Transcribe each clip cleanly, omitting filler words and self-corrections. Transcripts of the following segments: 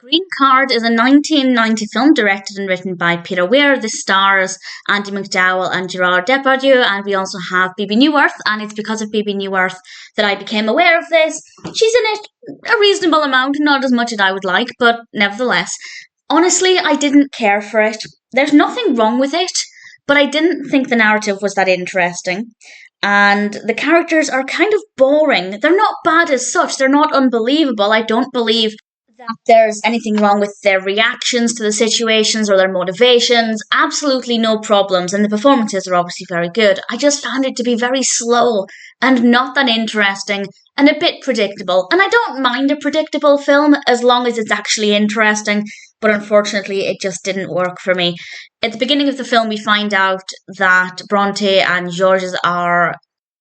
Green Card is a 1990 film directed and written by Peter Weir. This stars Andie MacDowell and Gérard Depardieu, and we also have Bebe Neuwirth, and it's because of Bebe Neuwirth that I became aware of this. She's in it a reasonable amount, not as much as I would like, but nevertheless. Honestly, I didn't care for it. There's nothing wrong with it, but I didn't think the narrative was that interesting. And the characters are kind of boring. They're not bad as such. They're not unbelievable. I don't believe that there's anything wrong with their reactions to the situations or their motivations. Absolutely no problems. And the performances are obviously very good. I just found it to be very slow and not that interesting and a bit predictable. And I don't mind a predictable film as long as it's actually interesting. But unfortunately, it just didn't work for me. At the beginning of the film, we find out that Brontë and Georges are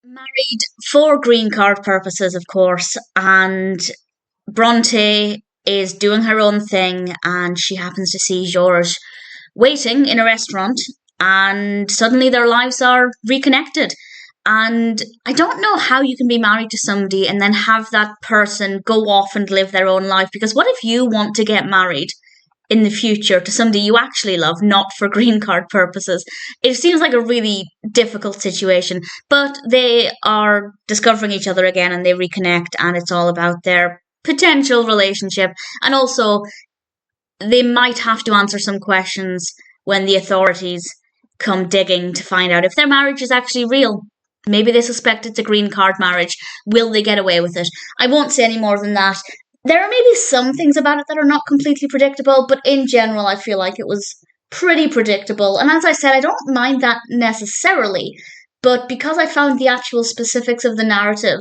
married for green card purposes, of course. And Brontë is doing her own thing, and she happens to see Georges waiting in a restaurant, and suddenly their lives are reconnected. And I don't know how you can be married to somebody and then have that person go off and live their own life, because what if you want to get married in the future to somebody you actually love, not for green card purposes? It seems like a really difficult situation, but they are discovering each other again and they reconnect, and it's all about their potential relationship. And also, they might have to answer some questions when the authorities come digging to find out if their marriage is actually real. Maybe they suspect it's a green card marriage. Will they get away with it? I won't say any more than that. There are maybe some things about it that are not completely predictable, but in general, I feel like it was pretty predictable. And as I said, I don't mind that necessarily, but because I found the actual specifics of the narrative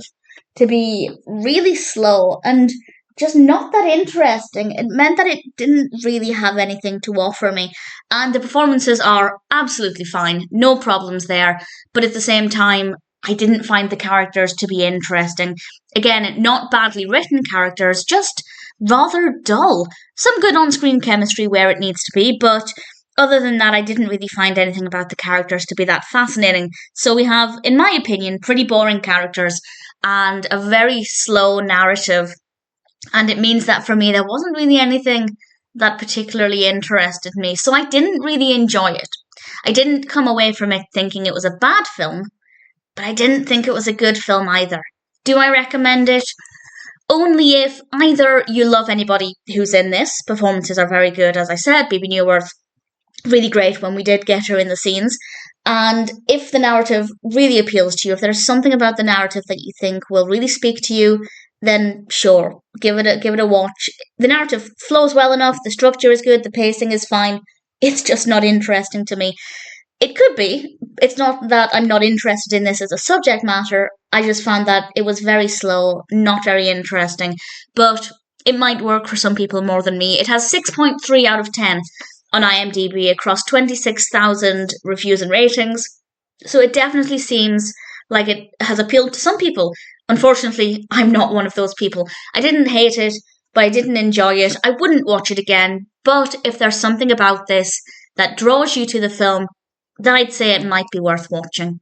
to be really slow and just not that interesting, it meant that it didn't really have anything to offer me. And the performances are absolutely fine, no problems there, but at the same time, I didn't find the characters to be interesting. Again, not badly written characters, just rather dull. Some good on-screen chemistry where it needs to be, but other than that, I didn't really find anything about the characters to be that fascinating. So we have, in my opinion, pretty boring characters and a very slow narrative. And it means that for me, there wasn't really anything that particularly interested me. So I didn't really enjoy it. I didn't come away from it thinking it was a bad film, but I didn't think it was a good film either. Do I recommend it? Only if either you love anybody who's in this. Performances are very good, as I said. Bebe Neuwirth, really great when we did get her in the scenes. And if the narrative really appeals to you, if there's something about the narrative that you think will really speak to you, then sure, give it a watch. The narrative flows well enough, the structure is good, the pacing is fine. It's just not interesting to me. It could be. It's not that I'm not interested in this as a subject matter. I just found that it was very slow, not very interesting. But it might work for some people more than me. It has 6.3 out of 10 on IMDb across 26,000 reviews and ratings. So it definitely seems like it has appealed to some people. Unfortunately, I'm not one of those people. I didn't hate it, but I didn't enjoy it. I wouldn't watch it again. But if there's something about this that draws you to the film, then I'd say it might be worth watching.